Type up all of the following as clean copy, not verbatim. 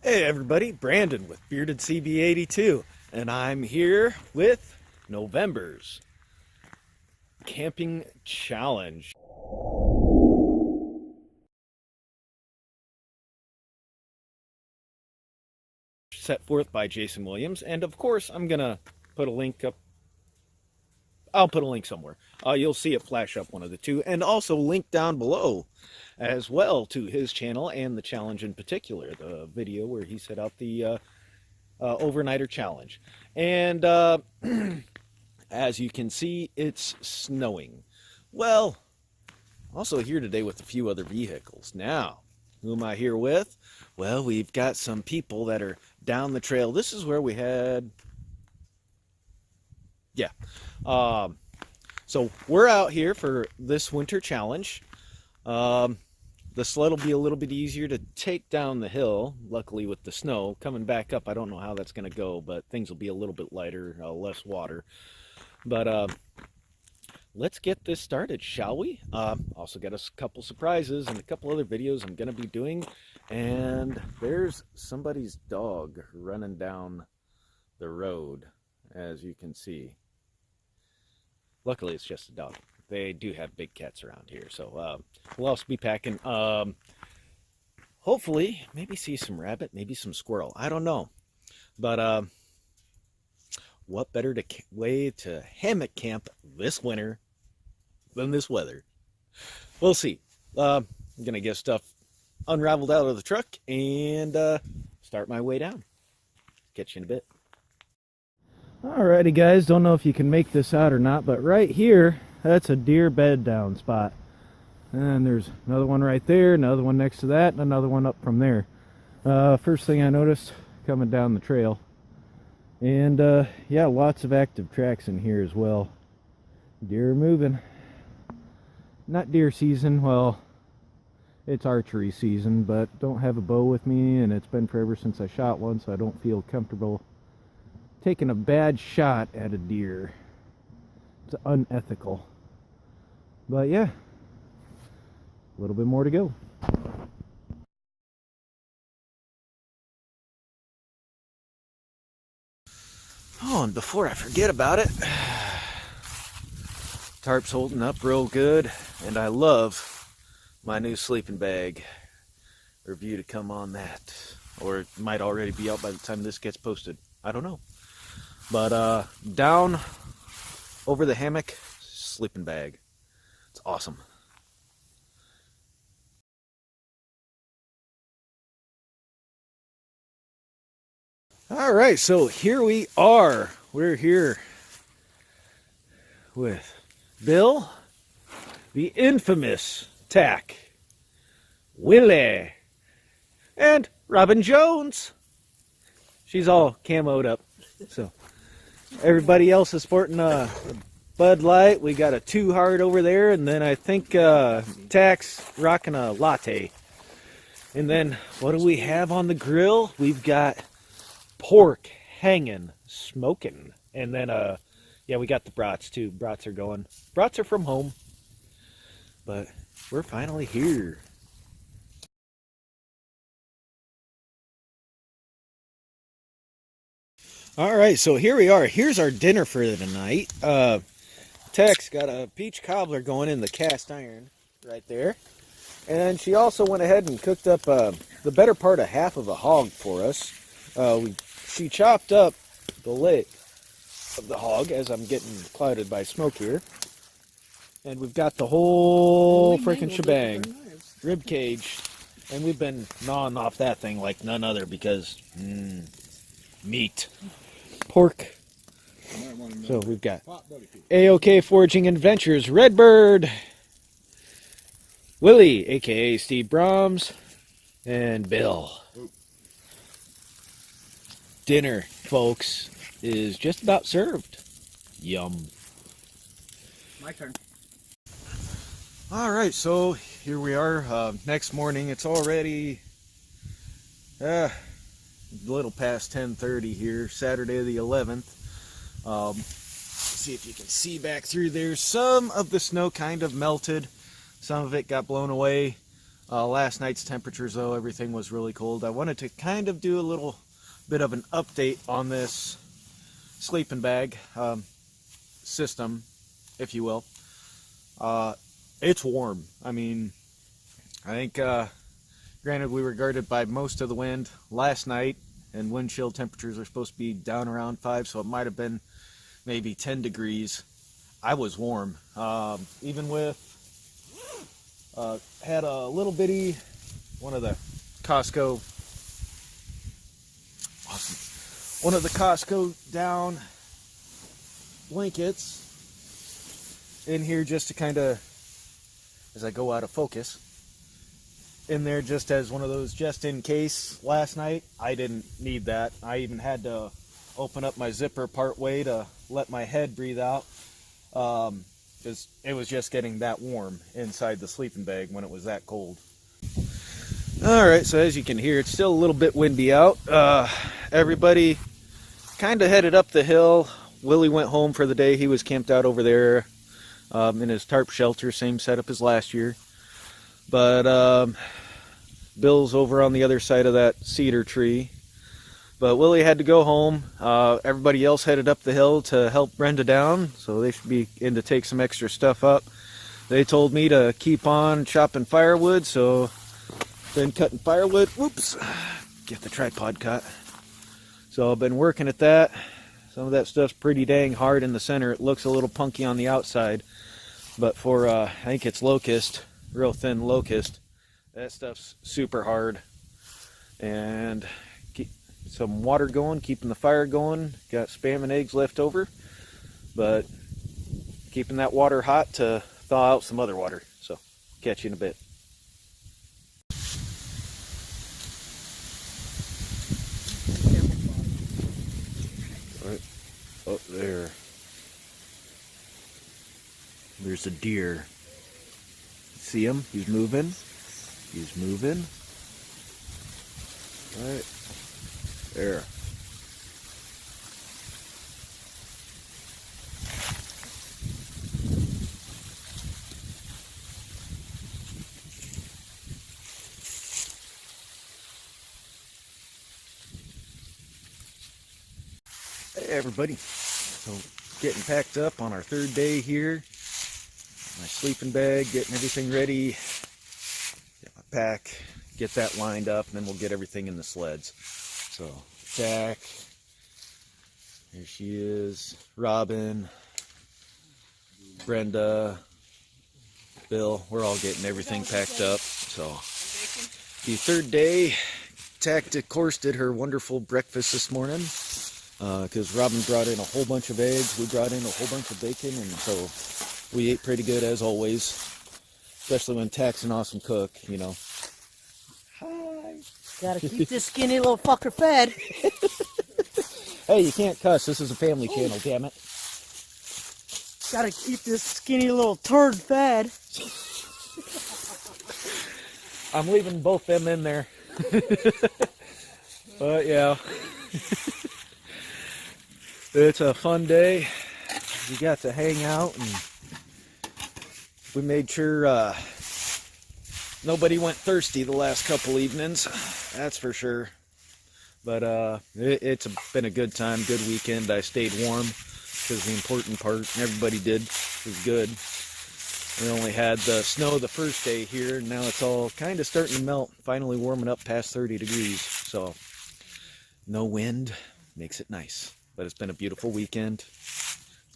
Hey everybody, Brandon with Bearded CB82, and I'm here with November's Camping Challenge. Set forth by Jason Williams, and of course I'm gonna put a link up. I'll put a link somewhere. You'll see it flash up, one of the two, and also link down below as well to his channel and the challenge in particular, the video where he set out the overnighter challenge. And as you can see, it's snowing. Well, also here today with a few other vehicles. Now, who am I here with? Well, we've got some people that are down the trail. This is where we had, yeah. So we're out here for this winter challenge. The sled will be a little bit easier to take down the hill, luckily with the snow. Coming back up, I don't know how that's going to go, but things will be a little bit lighter, less water. But let's get this started, shall we? Also got a couple surprises and a couple other videos I'm going to be doing. And there's somebody's dog running down the road, as you can see. Luckily, it's just a dog. They do have big cats around here, so we'll also be packing. Hopefully, maybe see some rabbit, maybe some squirrel. I don't know. But what better way to hammock camp this winter than this weather? We'll see. I'm going to get stuff unraveled out of the truck and start my way down. Catch you in a bit. Alrighty guys, don't know if you can make this out or not, but right here, that's a deer bed down spot. And there's another one right there, another one next to that, and another one up from there. First thing I noticed coming down the trail. And yeah, lots of active tracks in here as well. Deer are moving. Not deer season, well, it's archery season, but don't have a bow with me, and it's been forever since I shot one, so I don't feel comfortable taking a bad shot at a deer. It's unethical. But yeah, a little bit more to go. Oh, and before I forget about it, tarp's holding up real good, and I love my new sleeping bag. Review to come on that. Or it might already be out by the time this gets posted. I don't know. But down over the hammock, sleeping bag. It's awesome. All right, so here we are. We're here with Bill, the infamous Tack, Willie, and Robin Jones. She's all camoed up, so everybody else is sporting a Bud Light. We got a 2 Hard over there, and then I think Tack's rocking a latte. And then what do we have on the grill? We've got pork hanging, smoking, and then yeah, we got the brats too. Brats are going. Brats are from home, but we're finally here. All right, so here we are. Here's our dinner for tonight. Tex got a peach cobbler going in the cast iron right there. And she also went ahead and cooked up the better part of half of a hog for us. She chopped up the leg of the hog as I'm getting clouded by smoke here. And we've got the whole freaking shebang, rib cage. And we've been gnawing off that thing like none other because meat. Pork. So we've got A-OK Foraging Adventures, Redbird, Willie, aka Steve Brahms, and Bill. Dinner, folks, is just about served. Yum. My turn. All right, so here we are. Next morning, it's already a little past 10:30 here, Saturday the 11th. See if you can see back through there. Some of the snow kind of melted. Some of it got blown away. Last night's temperatures, though, everything was really cold. I wanted to kind of do a little bit of an update on this sleeping bag system, if you will. It's warm. I mean, I think, granted, we were guarded by most of the wind last night, and wind chill temperatures are supposed to be down around 5, so it might have been maybe 10 degrees. I was warm. Even with, had a little bitty, one of the Costco down blankets in here just to kind of, as I go out of focus, in there just as one of those just in case. Last night I didn't need that. I even had to open up my zipper part way to let my head breathe out, because it was just getting that warm inside the sleeping bag when it was that cold. Alright, so as you can hear, it's still a little bit windy out. Everybody kind of headed up the hill. Willie went home for the day. He was camped out over there in his tarp shelter, same setup as last year. But Bill's over on the other side of that cedar tree. But Willie had to go home. Everybody else headed up the hill to help Brenda down, so they should be in to take some extra stuff up. They told me to keep on chopping firewood, so been cutting firewood. Whoops, get the tripod caught. So I've been working at that. Some of that stuff's pretty dang hard in the center. It looks a little punky on the outside, but for I think it's locust, real thin locust, that stuff's super hard. And keep some water going, keeping the fire going. Got Spam and eggs left over, but keeping that water hot to thaw out some other water. So catch you in a bit. Right up there, there's a deer. See him? He's moving. He's moving. Right there. Hey everybody. So getting packed up on our third day here. My sleeping bag, getting everything ready. Get my pack, get that lined up, and then we'll get everything in the sleds. So, Jack, here she is, Robin, Brenda, Bill, we're all getting everything packed up. So, the third day, Tactic Course did her wonderful breakfast this morning, because Robin brought in a whole bunch of eggs, we brought in a whole bunch of bacon, and so we ate pretty good as always, especially when Tac's an awesome cook, you know. Hi. Gotta keep this skinny little fucker fed. Hey, you can't cuss. This is a family channel, damn it. Gotta keep this skinny little turd fed. I'm leaving both them in there. But yeah. It's a fun day. We got to hang out, and we made sure nobody went thirsty the last couple evenings. That's for sure. But it's been a good time, good weekend. I stayed warm, because the important part, and everybody did, was good. We only had the snow the first day here, and now it's all kind of starting to melt, finally warming up past 30 degrees. So, no wind, makes it nice. But it's been a beautiful weekend.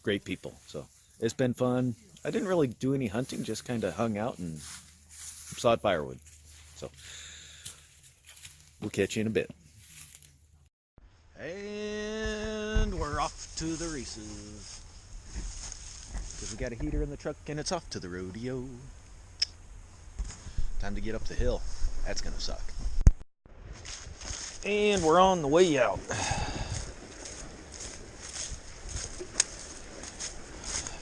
Great people. So, it's been fun. I didn't really do any hunting, just kind of hung out and sawed firewood. So, we'll catch you in a bit. And we're off to the races. Because we got a heater in the truck and it's off to the rodeo. Time to get up the hill. That's going to suck. And we're on the way out.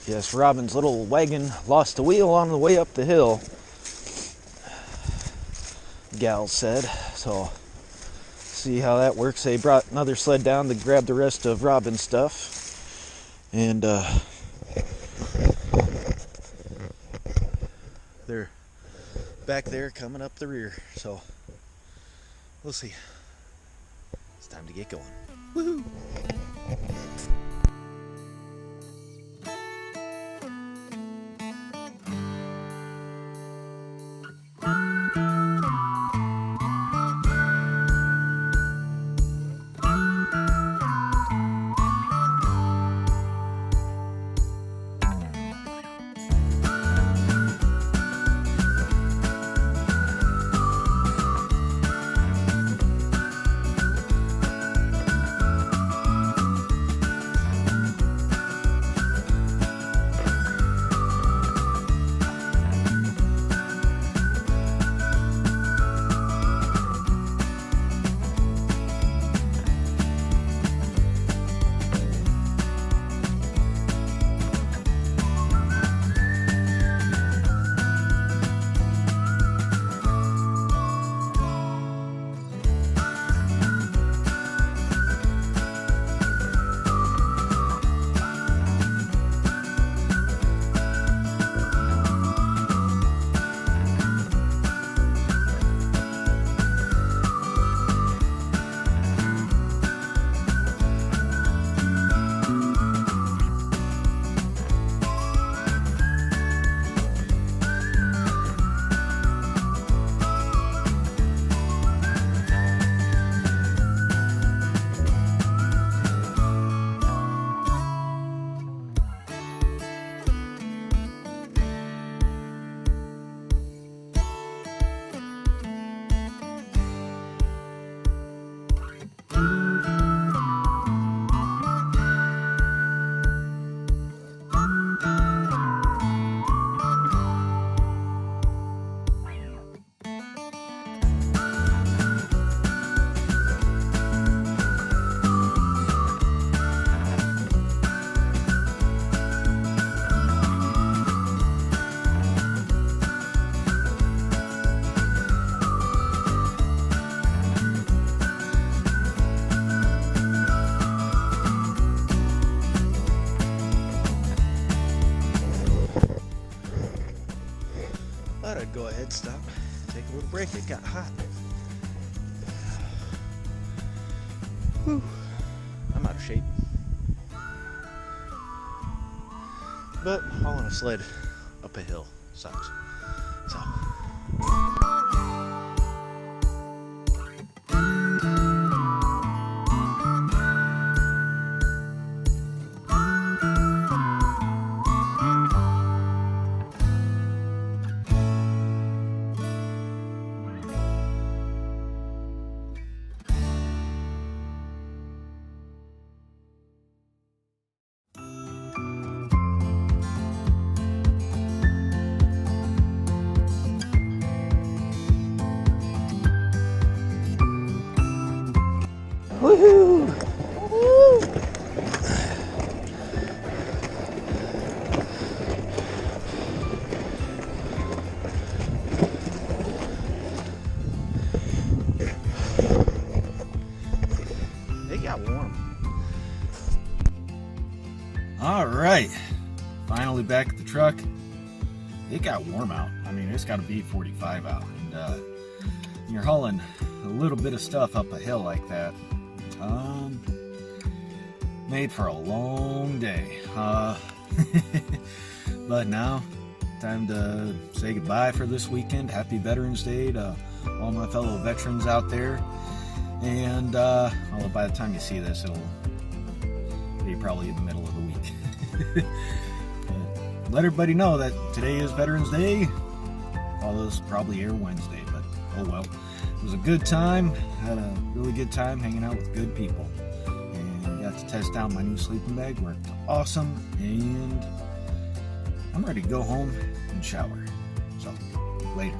Yes, Robin's little wagon lost a wheel on the way up the hill, Gal said. So, see how that works. They brought another sled down to grab the rest of Robin's stuff. And they're back there coming up the rear. So we'll see. It's time to get going. Woohoo! Thought I'd go ahead, stop, take a little break. It got hot. Whew. I'm out of shape. But hauling a sled up a hill sucks. So. Woohoo! Woo! It got warm. All right, finally back at the truck. It got warm out. I mean, it's got to be 45 out, and you're hauling a little bit of stuff up a hill like that. Made for a long day. But now, time to say goodbye for this weekend. Happy Veterans Day to all my fellow veterans out there. And although by the time you see this, it'll be probably in the middle of the week. Let everybody know that today is Veterans Day. Although this will probably air Wednesday, but oh well. It was a good time. Had a really good time hanging out with good people. And got to test out my new sleeping bag. Worked awesome. And I'm ready to go home and shower. So, later.